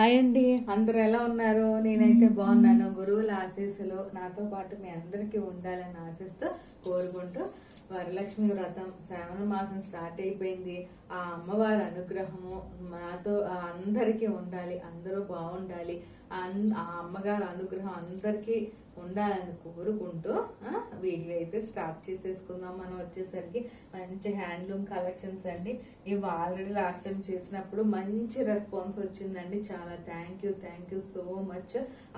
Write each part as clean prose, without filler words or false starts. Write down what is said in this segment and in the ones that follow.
Hi అండి, అందరూ ఎలా ఉన్నారు? నేనైతే బాగున్నాను. గురువుల ఆశీస్సులు నాతో పాటు మీ అందరికీ ఉండాలని ఆశిస్తూ కోరుకుంటూ, వరలక్ష్మి వ్రతం శ్రావణ మాసం స్టార్ట్ అయిపోయింది. ఆ అమ్మవారి అనుగ్రహము నాతో అందరికీ ఉండాలి, అందరూ బాగుండాలి, ఆ అమ్మగారి అనుగ్రహం అందరికీ ఉండాలని కోరుకుంటూ వీడియో అయితే స్టార్ట్ చేసేసుకుందాం. మనం వచ్చేసరికి మంచి హ్యాండ్లూమ్ కలెక్షన్స్ అండి. ఇవి ఆల్రెడీ లాస్ట్ టైం చేసినప్పుడు మంచి రెస్పాన్స్ వచ్చిందండి. చాలా థ్యాంక్ యూ సో మచ్.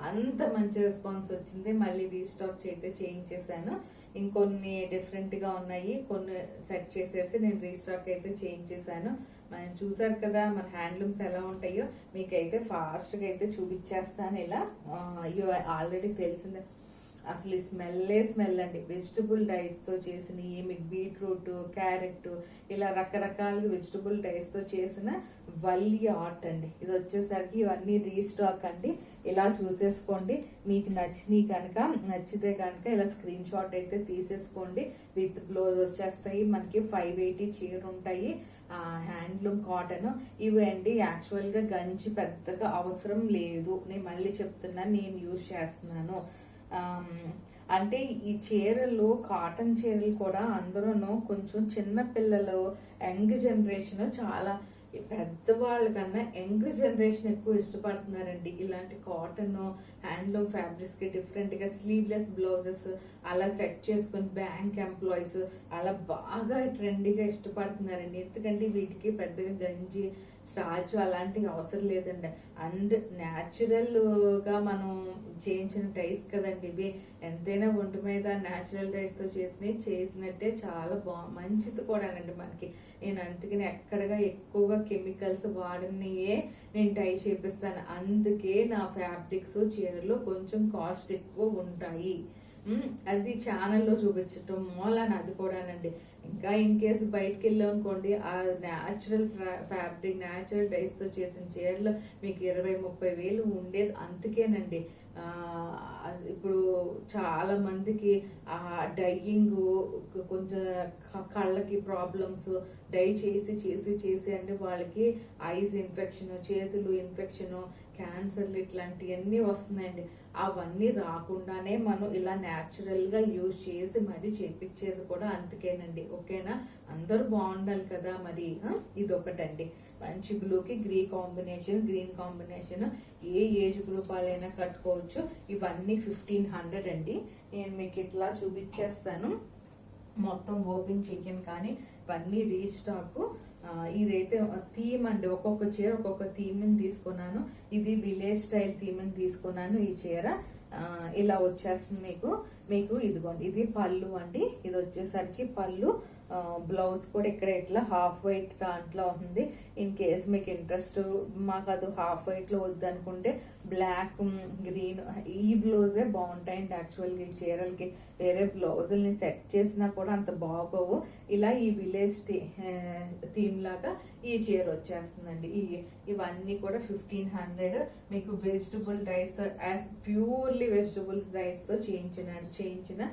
అంత మంచి రెస్పాన్స్ వచ్చింది. మళ్ళీ రీస్టాక్ అయితే చేయించేసాను. ఇంకొన్ని డిఫరెంట్ గా ఉన్నాయి, కొన్ని సెట్ చేసేసి నేను రీస్టాక్ అయితే చేయించేసాను. మనం చూసారు కదా మన హ్యాండ్లూమ్స్ ఎలా ఉంటాయో, మీకైతే ఫాస్ట్ గా అయితే చూపించేస్తాను. ఇలా ఆల్రెడీ తెలిసిందే, అసలు స్మెల్ అండి. వెజిటబుల్ డైస్ తో చేసిన మీకు బీట్రూట్, క్యారెట్ ఇలా రకరకాలుగా వెజిటబుల్ డైస్ తో చేసిన వల్లి ఆర్ట్ అండి. ఇది వచ్చేసరికి ఇవన్నీ రీస్టాక్ అండి. ఇలా చూసేసుకోండి. మీకు నచ్చితే కనుక ఇలా స్క్రీన్ షాట్ అయితే తీసేసుకోండి. విత్ బ్లౌజ్ వచ్చేస్తాయి. మనకి 580 చీర ఉంటాయి. హ్యాండ్లూమ్ కాటన్ ఇవి అండి. యాక్చువల్ గా గంజి పెద్దగా అవసరం లేదు. నేను మళ్ళీ చెప్తున్నాను, నేను యూజ్ చేస్తున్నాను. అంటే ఈ చీరలు, కాటన్ చీరలు కూడా అందరూను కొంచెం చిన్న పిల్లలు, యంగ్ జనరేషన్, చాలా పెద్దవాళ్ళ కన్నా యంగ్ జనరేషన్ ఎక్కువ ఇష్టపడుతున్నారండి. ఇలాంటి కాటన్ హ్యాండ్లూమ్ ఫ్యాబ్రిక్స్ కి డిఫరెంట్ గా స్లీవ్లెస్ బ్లౌజెస్ అలా సెట్ చేసుకుని బ్యాంక్ ఎంప్లాయీస్ అలా బాగా ట్రెండీగా ఇష్టపడుతున్నారండి. ఎందుకంటే వీటికి పెద్దగా గంజి, స్టార్చ్ అలాంటివి అవసరం లేదండి. అండ్ న్యాచురల్ గా మనం చేయించిన డైస్ కదండి ఇవి. ఎంతైనా ఒంటి మీద న్యాచురల్ డైస్ తో చేసినట్టే చాలా మంచిది కూడానండి మనకి. నేను అందుకని ఎక్కడగా ఎక్కువగా కెమికల్స్ వాడనియే నేను టై చేపిస్తాను. అందుకే నా ఫ్యాబ్రిక్స్, చీరలు కొంచెం కాస్ట్ ఎక్కువ ఉంటాయి. అది ఛానల్లో చూపించటం మూలాన అది కూడానండి. ఇంకా ఇన్ కేసు బయటకు వెళ్ళాం అనుకోండి, ఆ న్యాచురల్ ఫ్యాబ్రిక్, న్యాచురల్ డైస్ తో చేసిన చీరలు మీకు 20-30 వేలు ఉండేది. అందుకేనండి ఇప్పుడు చాలా మందికి ఆ డైయింగ్, కొంచెం కళ్ళకి ప్రాబ్లమ్స్, డై చేసి అంటే వాళ్ళకి ఐస్ ఇన్ఫెక్షన్, చేతులు ఇన్ఫెక్షన్, క్యాన్సర్లు ఇట్లాంటివన్నీ వస్తున్నాయండి. అవన్నీ రాకుండానే మనం ఇలా న్యాచురల్ గా యూజ్ చేసి మరి చేపించేది కూడా అందుకేనండి. ఓకేనా? అందరూ బాగుండాలి కదా. మరి ఇదొకటండి. మంచి బ్లూకి గ్రీన్ కాంబినేషన్ ఏ ఏజ్ గ్రూప్ వాళ్ళైనా కట్టుకోవచ్చు. ఇవన్నీ 1500 అండి. నేను మీకు ఇట్లా చూపించేస్తాను. మొత్తం ఓపెన్ చికెన్ కానీ ఇవన్నీ రీస్టాక్. ఇదైతే థీమ్ అండి. ఒక్కొక్క చీర ఒక్కొక్క థీమ్ తీసుకున్నాను. ఇది విలేజ్ స్టైల్ థీమ్ తీసుకున్నాను. ఈ చీర ఇలా వచ్చేస్తుంది మీకు ఇదిగోండి. ఇది పళ్ళు అండి. ఇది వచ్చేసరికి పళ్ళు. బ్లౌజ్ కూడా ఇక్కడ ఇట్లా హాఫ్ వైట్ దాంట్లో ఉంది. ఇన్ కేస్ మీకు ఇంట్రెస్ట్, మాకు అది హాఫ్ వైట్ లో వద్దనుకుంటే బ్లాక్, గ్రీన్ ఈ బ్లౌజే బాగుంటాయండి. యాక్చువల్గా ఈ చీరలకి వేరే బ్లౌజుల్ని సెట్ చేసినా కూడా అంత బాగోవు. ఇలా ఈ విలేజ్ థీమ్ లాగా ఈ చీర వచ్చేస్తుందండి. ఇవన్నీ కూడా 1500. మీకు వెజిటబుల్ డైస్ తో, ప్యూర్లీ వెజిటబుల్స్ డైస్ తో చేయించిన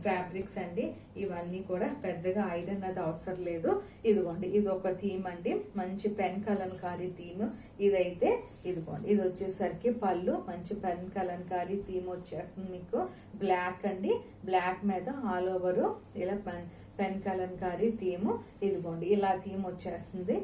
ఫ్యాబ్రిక్స్ అండి. ఇవన్నీ కూడా పెద్దగా ఐరన్ అది అవసరం లేదు. ఇదిగోండి, ఇది ఒక థీమ్ అండి. మంచి పెన్ కలంకారీ థీమ్. ఇదైతే ఇదిగోండి, ఇది వచ్చేసరికి పళ్ళు. మంచి పెన్ కలంకారీ థీమ్ వచ్చేస్తుంది మీకు. బ్లాక్ అండి. బ్లాక్ మీద ఆల్ ఓవర్ ఇలా పెన్ కలంకారీ థీమ్. ఇదిగోండి, ఇలా థీమ్ వచ్చేస్తుంది.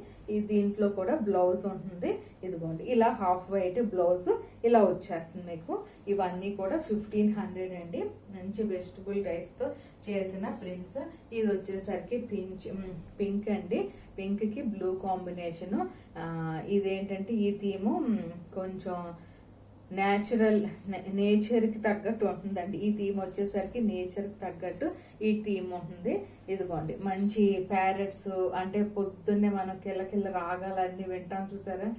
దీంట్లో కూడా బ్లౌజ్ ఉంటుంది. ఇదిగోండి, ఇలా హాఫ్ వైట్ బ్లౌజ్ ఇలా వచ్చేస్తుంది మీకు. ఇవన్నీ కూడా 1500 అండి. మంచి వెజిటబుల్ రైస్ తో చేసిన ప్రింట్స్. ఇది వచ్చేసరికి పింక్ అండి. పింక్ కి బ్లూ కాంబినేషన్. ఇదేంటంటే ఈ థీము కొంచెం నేచర్ కి తగ్గట్టు ఉంటుందండి. ఈ థీమ్ వచ్చేసరికి నేచర్ కి తగ్గట్టు ఈ థీమ్ ఉంటుంది. ఇదిగోండి, మంచి ప్యారెట్స్ అంటే పొద్దున్నే మనం కిల్ల రాగాలన్నీ వింటాం చూసారా,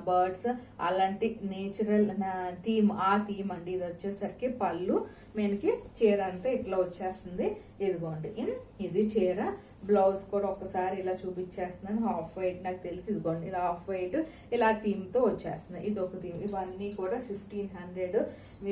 బర్డ్స్, అలాంటి నేచురల్ థీమ్, ఆ థీమ్ అండి. ఇది వచ్చేసరికి పళ్ళు. మనకి చీర అంతా ఇట్లా వచ్చేస్తుంది. ఇదిగోండి, ఇది చీర. బ్లౌజ్ కూడా ఒకసారి ఇలా చూపించేస్తున్నాను. హాఫ్ వైట్ నాకు తెలిసి ఇదిగోండి ఇలా హాఫ్ వైట్ ఇలా థీమ్ తో వచ్చేస్తున్నాయి. ఇది ఒక థీమ్. ఇవన్నీ కూడా 1500.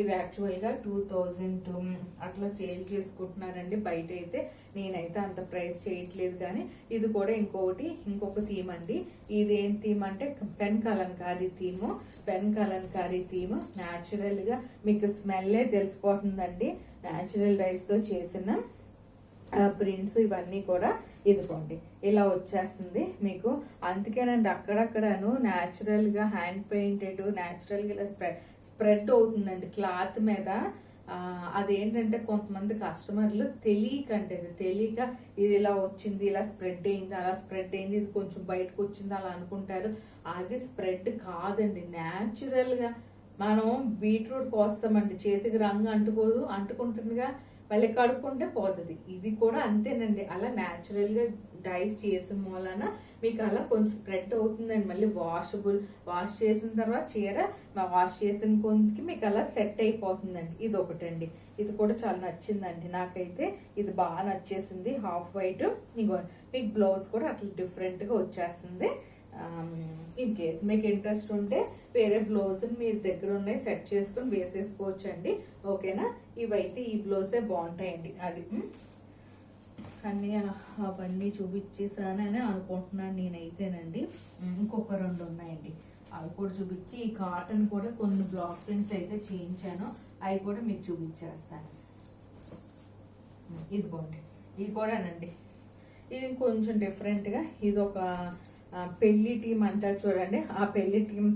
ఇవి యాక్చువల్ గా 2000 అట్లా సేల్ చేసుకుంటున్నారండి బయట అయితే. నేనైతే అంత ప్రైస్ చేయట్లేదు. కానీ ఇది కూడా ఇంకొక థీమ్ అండి. ఇది ఏం థీమ్ అంటే pen Kalamkari theme. Pen Kalamkari theme natural గా మీకు స్మెల్లే తెలిసిపోతుందండి. న్యాచురల్ డైస్ తో చేసిన ప్రింట్స్ ఇవన్నీ కూడా ఇదిగోండి ఇలా వచ్చేస్తుంది మీకు. అందుకేనండి అక్కడక్కడను న్యాచురల్ గా హ్యాండ్ పెయింటెడ్ న్యాచురల్ గా ఇలా స్ప్రెడ్ అవుతుందండి క్లాత్ మీద. అదేంటంటే కొంతమంది కస్టమర్లు తెలియక ఇది ఇలా వచ్చింది, ఇలా స్ప్రెడ్ అయింది, అలా స్ప్రెడ్ అయింది, ఇది కొంచెం బయటకు వచ్చింది అలా అనుకుంటారు. అది స్ప్రెడ్ కాదండి. న్యాచురల్ గా మనం బీట్రూట్ కోస్తామండి, చేతికి రంగు అంటుకోదు, అంటుకుంటుందిగా, మళ్ళీ కడుక్కుంటే పోతుంది. ఇది కూడా అంతేనండి. అలా న్యాచురల్ గా డైస్ చేసిన మూలన మీకు అలా కొంచెం స్ప్రెడ్ అవుతుందండి. మళ్ళీ వాష్ చేసిన తర్వాత చీర వాష్ చేసిన కొంతకి మీకు అలా సెట్ అయిపోతుందండి. ఇది ఒకటండి. ఇది కూడా చాలా నచ్చిందండి నాకైతే. ఇది బాగా నచ్చేసింది. Half white. ఇంకో మీకు బ్లౌజ్ కూడా అట్లా డిఫరెంట్ గా వచ్చేస్తుంది. ఇన్ కేస్ మీకు ఇంట్రెస్ట్ ఉంటే వేరే బ్లౌజ్ మీరు దగ్గర ఉన్నాయి సెట్ చేసుకుని వేసేసుకోవచ్చు అండి. ఓకేనా. ఇవైతే ఈ బ్లౌజే బాగుంటాయండి. అది అన్నీ అవన్నీ చూపించేసానని అనుకుంటున్నాను నేనైతేనండి. ఇంకొక 2 ఉన్నాయండి, అవి కూడా చూపించి ఈ కాటన్ కూడా కొన్ని బ్లాక్ ప్రింట్స్ అయితే చేయించాను, అవి కూడా మీకు చూపించేస్తాను. ఇదిగోండి ఇది కూడానండి. ఇది కొంచెం డిఫరెంట్ గా ఇది ఒక పెళ్లి టీమ్ అంటారు చూడండి. ఆ పెళ్లి టీమ్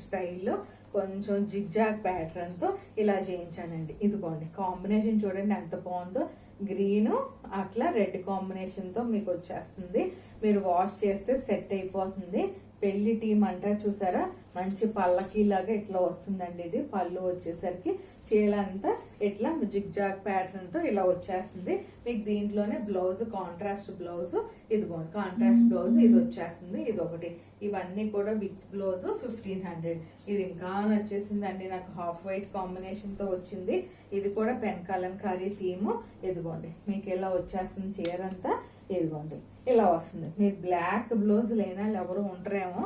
స్టైల్లో కొంచెం జిగ్జాగ్ ప్యాటర్న్ తో ఇలా చేయించానండి. ఇదిగోండి కాంబినేషన్ చూడండి ఎంత బాగుందో. గ్రీన్ అట్లా రెడ్ కాంబినేషన్ తో మీకు వచ్చేస్తుంది. మీరు వాష్ చేస్తే సెట్ అయిపోతుంది. పెళ్లి టీమ్ అంటారు చూసారా, మంచి పల్లకి లాగా ఇట్లా వస్తుందండి. ఇది పళ్ళు వచ్చేసరికి చీర అంతా ఇట్లా జిగ్జాగ్ ప్యాటర్న్ తో ఇలా వచ్చేస్తుంది. మీకు దీంట్లోనే బ్లౌజ్ కాంట్రాస్ట్ బ్లౌజ్, ఇదిగోండి కాంట్రాస్ట్ బ్లౌజ్ ఇది వచ్చేస్తుంది. ఇది ఒకటి. ఇవన్నీ కూడా విత్ బ్లౌజ్ 1500. ఇది ఇంకా నచ్చేసిందండి నాకు. హాఫ్ వైట్ కాంబినేషన్ తో వచ్చింది. ఇది కూడా పెన్ కలంకారీ థీమ్. ఇదిగోండి మీకు ఇలా వచ్చేస్తుంది చీర అంతా. ఇదిగోండి ఇలా వస్తుంది. మీరు బ్లాక్ బ్లౌజ్ లేనా ఎవరు ఉంటారేమో,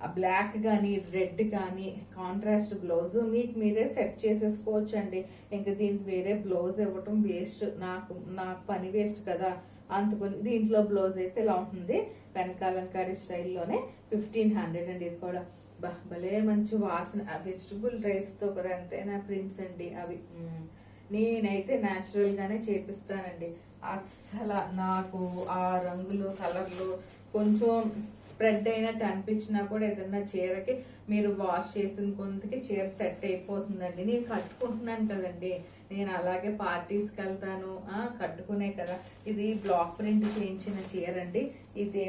ఆ బ్లాక్ కానీ రెడ్ కానీ కాంట్రాస్ట్ బ్లౌజ్ మీకు మీరే సెట్ చేసేసుకోవచ్చు అండి. ఇంకా దీనికి వేరే బ్లౌజ్ ఇవ్వటం వేస్ట్, నాకు పని వేస్ట్ కదా. అందుకని దీంట్లో బ్లౌజ్ అయితే ఇలా ఉంటుంది. పెన్ కలంకారీ స్టైల్లోనే 1500 అండి. ఇది కూడా భలే మంచి వాసన. వెజిటబుల్ రైస్ తో కదా అంతేనా ప్రింట్స్ అండి అవి. నేనైతే న్యాచురల్ గానే చేపిస్తానండి. అస్సలు నాకు ఆ రంగులు కలర్లు కొంచెం స్ప్రెడ్ అయినట్టు అనిపించినా కూడా ఏదన్నా చీరకి మీరు వాష్ చేసిన కొంతకి చీర సెట్ అయిపోతుందండి. నేను కట్టుకుంటున్నాను కదండి, నేను అలాగే పార్టీస్కి వెళ్తాను కట్టుకునే కదా. ఇది బ్లాక్ ప్రింట్ చేయించిన చీర అండి. ఇవి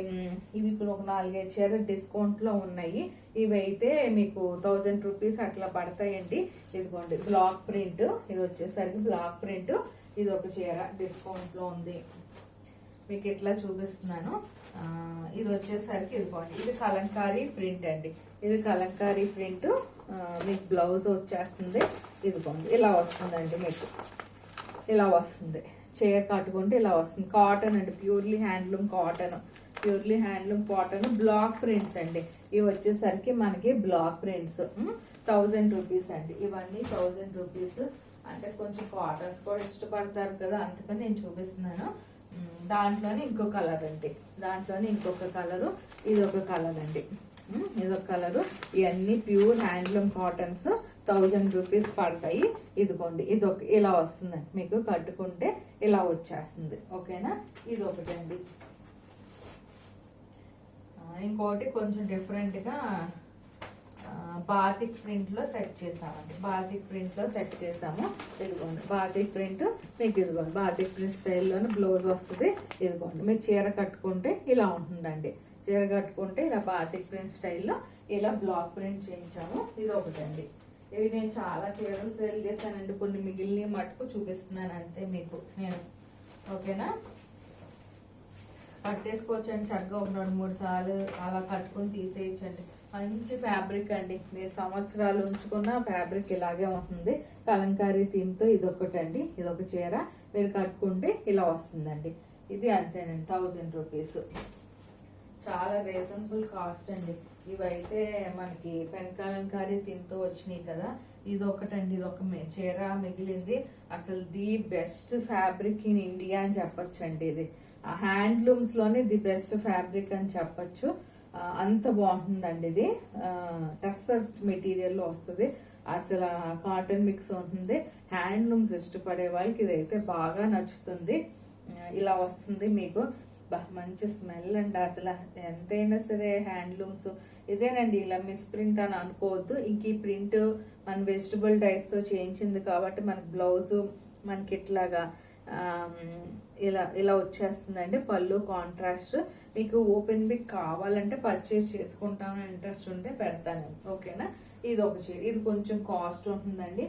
ఇప్పుడు ఒక 4-5 చీర డిస్కౌంట్ లో ఉన్నాయి. ఇవి అయితే మీకు 1000 రూపీస్ అట్లా పడతాయండి. ఇదిగోండి బ్లాక్ ప్రింట్. ఇది వచ్చేసరికి బ్లాక్ ప్రింట్. ఇది ఒక చీర డిస్కౌంట్ లో ఉంది. మీకు ఇట్లా చూపిస్తున్నాను. ఇది వచ్చేసరికి ఇదిగోండి ఇది కలంకారీ ప్రింట్ అండి. ఇది కలంకారీ ప్రింట్. మీకు బ్లౌజ్ వచ్చేస్తుంది. ఇదిగోండి ఇలా వస్తుందండి. మీకు ఇలా వస్తుంది. చీర కట్టుకుంటే ఇలా వస్తుంది. కాటన్ అండి, purely handloom cotton. Purely handloom cotton block prints అండి. ఇవి వచ్చేసరికి మనకి బ్లాక్ ప్రింట్స్ 1000 రూపీస్ అండి. ఇవన్నీ 1000 రూపీస్. అంటే కొంచెం కాటన్స్ కూడా ఇష్టపడతారు కదా, అందుకని నేను చూపిస్తున్నాను. దాంట్లోనే ఇంకో కలర్ అండి. దాంట్లోనే ఇంకొక కలరు. ఇది ఒక కలర్ అండి. ఇదొక కలరు. ఇవన్నీ ప్యూర్ హ్యాండ్లూమ్ కాటన్స్ 1000 రూపీస్ పడతాయి. ఇదిగోండి ఇదొక ఇలా వస్తుందండి. మీకు కట్టుకుంటే ఇలా వచ్చేస్తుంది. ఓకేనా. ఇది ఒకటండి. ఇంకోటి కొంచెం డిఫరెంట్ గా బాతిక్ ప్రింట్ లో సెట్ చేసామండి. బాతిక్ ప్రింట్ లో సెట్ చేసాము. ఇదిగోండి బాతిక్ ప్రింట్. మీకు ఇదిగోండి బాతిక్ ప్రింట్ స్టైల్లోనే బ్లౌజ్ వస్తుంది. ఇదిగోండి మీరు చీర కట్టుకుంటే ఇలా ఉంటుందండి. చీర కట్టుకుంటే ఇలా బాతిక్ ప్రింట్ స్టైల్లో ఇలా బ్లాక్ ప్రింట్ చేయించాము. ఇది ఒకటండి. ఇవి నేను చాలా చీరలు సేల్ చేశానండి. కొన్ని మిగిలిన మటుకు చూపిస్తున్నాను అంతే మీకు నేను. ఓకేనా. కట్టేసుకోవచ్చండి చక్కగా 2-3 సార్లు అలా కట్టుకుని తీసేయచ్చండి. మంచి ఫ్యాబ్రిక్ అండి. మీరు సంవత్సరాలు ఉంచుకున్న ఫ్యాబ్రిక్ ఇలాగే ఉంటుంది. కలంకారీ థీమ్ తో ఇదొకటండి. ఇదొక చీర మీరు కట్టుకుంటే ఇలా వస్తుందండి. ఇది అంతేనండి 1000 రూపీస్. చాలా రీజనబుల్ కాస్ట్ అండి. ఇవైతే మనకి పెనకాలంకారీ తింటూ వచ్చినాయి కదా, ఇది ఒకటండి. ఇది ఒక చీర మిగిలింది. అసలు the best fabric in India అని చెప్పొచ్చండి. ఇది హ్యాండ్లూమ్స్ లోనే ది బెస్ట్ ఫ్యాబ్రిక్ అని చెప్పొచ్చు. అంత బాగుంటుందండి. ఇది టస్సర్ మెటీరియల్ లో వస్తుంది. అసలు కాటన్ మిక్స్ ఉంటుంది. హ్యాండ్లూమ్స్ ఇష్టపడే వాళ్ళకి ఇదైతే బాగా నచ్చుతుంది. ఇలా వస్తుంది మీకు. మంచి స్మెల్ అండి. అసలు ఎంతైనా సరే హ్యాండ్లూమ్స్ ఇదేనండి. ఇలా మిస్ ప్రింట్ అని అనుకోవద్దు. ఇంక ఈ ప్రింట్ మన వెజిటబుల్ డైస్ తో చేయించింది కాబట్టి మనకి బ్లౌజ్ మనకి ఇట్లాగా ఇలా ఇలా వచ్చేస్తుందండి. పళ్ళు కాంట్రాస్ట్. మీకు ఓపెన్ బిగ్ కావాలంటే పర్చేస్ చేసుకుంటామని ఇంట్రెస్ట్ ఉంటే పెడతాను, ఓకేనా. ఇది ఒక చీర. ఇది కొంచెం కాస్ట్ ఉంటుందండి.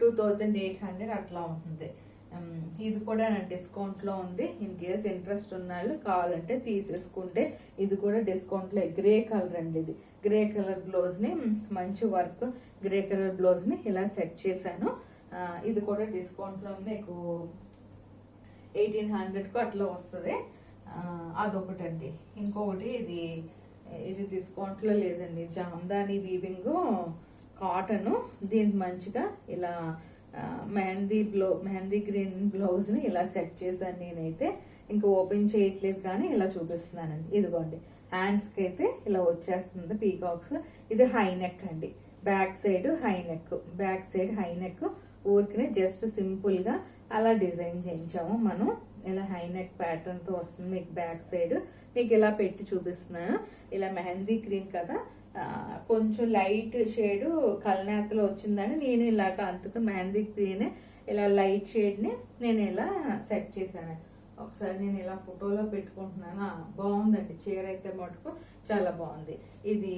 2800 అట్లా ఉంటుంది. ఇది కూడా డిస్కౌంట్ లో ఉంది. ఇన్ కేస్ ఇంట్రెస్ట్ ఉన్న వాళ్ళు కావాలంటే తీసేసుకుంటే ఇది కూడా డిస్కౌంట్ లో. గ్రే కలర్ అండి. ఇది గ్రే కలర్ బ్లౌజ్ ని మంచి వర్క్ గ్రే కలర్ బ్లౌజ్ ని ఇలా సెట్ చేశాను. ఇది కూడా డిస్కౌంట్ లో మీకు 1800 కు అట్లా వస్తుంది. అదొకటండి. ఇంకొకటి ఇది ఇది డిస్కౌంట్ లో లేదండి. Jamdani weaving cotton. దీనికి మంచిగా ఇలా మెహందీ గ్రీన్ బ్లౌజ్ ని ఇలా సెట్ చేశాను నేనైతే. ఇంకా ఓపెన్ చేయట్లేదు కానీ ఇలా చూపిస్తున్నానండి. ఇదిగోండి హ్యాండ్స్ కి అయితే ఇలా వచ్చేస్తుంది పీకాక్స్. ఇది హై నెక్ అండి. Back side high neck. Back side high neck ఊరికి జస్ట్ సింపుల్ గా అలా డిజైన్ చేయించాము మనం. ఇలా హై నెక్ ప్యాటర్న్ తో వస్తుంది మీకు బ్యాక్ సైడ్. మీకు ఇలా పెట్టి చూపిస్తున్నాను. ఇలా మెహందీ గ్రీన్ కదా, కొంచెం లైట్ షేడ్ కల్నేతలో వచ్చిందని నేను ఇలాగ అంతకు మెహందీ గ్రీన్ ఇలా లైట్ షేడ్ ని నేను ఇలా సెట్ చేశాను. ఒకసారి నేను ఇలా ఫోటోలో పెట్టుకుంటున్నాను. బాగుందండి చీర అయితే మటుకు చాలా బాగుంది. ఇది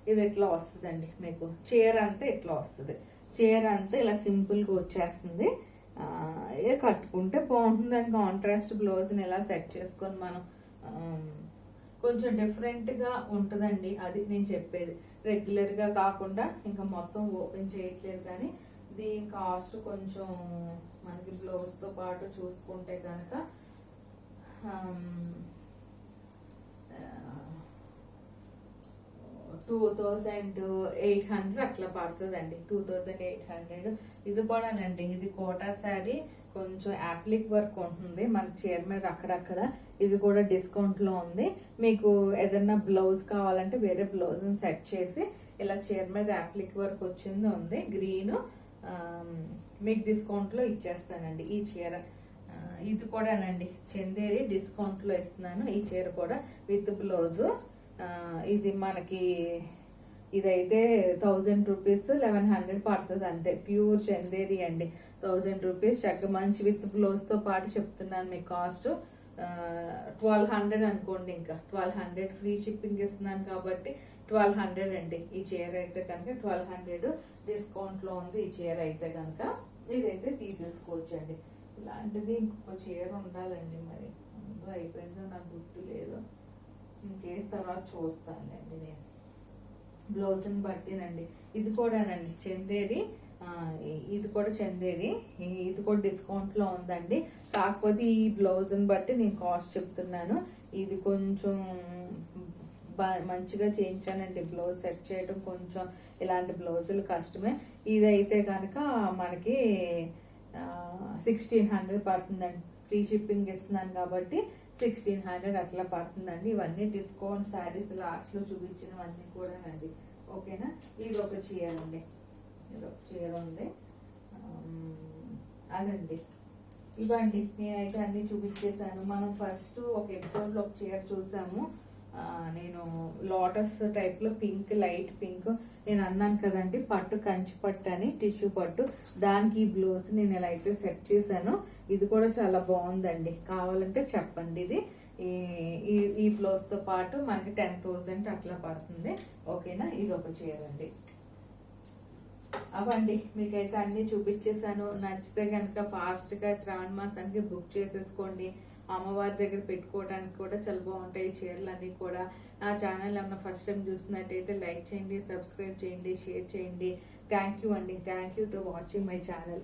ఇది ఇట్లా వస్తుందండి మీకు. చీర అంతా ఇట్లా వస్తుంది. చీర అంతా ఇలా సింపుల్ గా వచ్చేస్తుంది. కట్టుకుంటే బాగుంటుందండి. కాంట్రాస్ట్ బ్లౌజ్ ని ఇలా సెట్ చేసుకొని మనం కొంచెం డిఫరెంట్ గా ఉంటుందండి. అది నేను చెప్పేది. రెగ్యులర్ గా కాకుండా ఇంకా మొత్తం ఓపెన్ చేయట్లేదు కానీ దీని కాస్ట్ కొంచెం మనకి బ్లౌజ్ తో పాటు చూసుకుంటే కనుక 2800 అట్లా పడుతుందండి. 2800. ఇది కూడానండి. ఇది కోటా శారీ. కొంచెం యాప్లిక్ వర్క్ ఉంటుంది మన చీర మీద అక్కడక్కడ. ఇది కూడా డిస్కౌంట్ లో ఉంది. మీకు ఏదైనా బ్లౌజ్ కావాలంటే వేరే బ్లౌజ్ సెట్ చేసి ఇలా చీర మీద యాప్లిక్ వర్క్ వచ్చింది ఉంది గ్రీన్. మీకు డిస్కౌంట్ లో ఇచ్చేస్తానండి ఈ చీర. ఇది కూడానండి చందేరి డిస్కౌంట్ లో ఇస్తున్నాను. ఈ చీర కూడా విత్ బ్లౌజ్. ఇది మనకి ఇదైతే 1000 రూపీస్ 1100 పడుతుంది. అంటే ప్యూర్ చందేరి అండి. 1000 రూపీస్ చక్కగా మంచి విత్ బ్లౌజ్ తో పాటు చెప్తున్నాను మీకు కాస్ట్. 1200 అనుకోండి. ఇంకా 1200 ఫ్రీ షిప్పింగ్ ఇస్తున్నాను కాబట్టి 1200 అండి. ఈ చీర అయితే కనుక 1200 డిస్కౌంట్ లో ఉంది. ఈ చీర అయితే కనుక ఇదైతే తీసేసుకోవచ్చండి. ఇలాంటిది ఇంకొక చీర ఉండాలండి. మరి ముందు అయిపోయిందో నాకు గుర్తు లేదు. ఇంకేస్ తర్వాత చూస్తానండి నేను. బ్లౌజ్ ని బట్టినండి. ఇది కూడానండి చందేరి. ఇది కూడా చందేరి. ఇది కూడా డిస్కౌంట్ లో ఉందండి. కాకపోతే ఈ బ్లౌజ్ ని బట్టి నేను కాస్ట్ చెప్తున్నాను. ఇది కొంచెం మంచిగా చేయించానండి. బ్లౌజ్ సెట్ చేయడం కొంచెం ఇలాంటి బ్లౌజులు కష్టమే. ఇదైతే కనుక మనకి 1600 పడుతుందండి. ఫ్రీ షిప్పింగ్ ఇస్తున్నాను కాబట్టి 1600 అట్లా పడుతుందండి. ఇవన్నీ డిస్కౌంట్ శారీస్ లాస్ట్ లో చూపించినవన్నీ కూడా అండి, ఓకేనా. ఇది ఒక చీర అండి. ఇది ఒక చీర ఉంది. అదండి ఇవ్వండి. నేనైతే అన్ని చూపించేశాను. మనం ఫస్ట్ ఒక ఎపిసోడ్ లో ఒక చీర చూసాము. నేను లోటస్ టైప్ లో పింక్, లైట్ పింక్. నేను అన్నాను కదండి పట్టు, కంచి పట్టు అని, టిష్యూ పట్టు. దానికి ఈ బ్లౌజ్ నేను ఇలా అయితే సెట్ చేశాను. ఇది కూడా చాలా బాగుందండి. కావాలంటే చెప్పండి. ఇది ఈ బ్లౌజ్ తో పాటు మనకి 10,000 అట్లా పడుతుంది, ఓకేనా. ఇది ఒక చీర అండి. అవండి మీకైతే అన్ని చూపించేశాను. నచ్చితే కనుక ఫాస్ట్ గా శ్రావణ మాసానికి బుక్ చేసేసుకోండి. అమ్మవారి దగ్గర పెట్టుకోవడానికి కూడా చాలా బాగుంటాయి చీరలు అన్ని కూడా. నా ఛానల్ ఏమన్నా ఫస్ట్ టైం చూసినట్టయితే లైక్ చేయండి, సబ్స్క్రైబ్ చేయండి, షేర్ చేయండి. థ్యాంక్ యూ అండి. Thank you to watching my channel.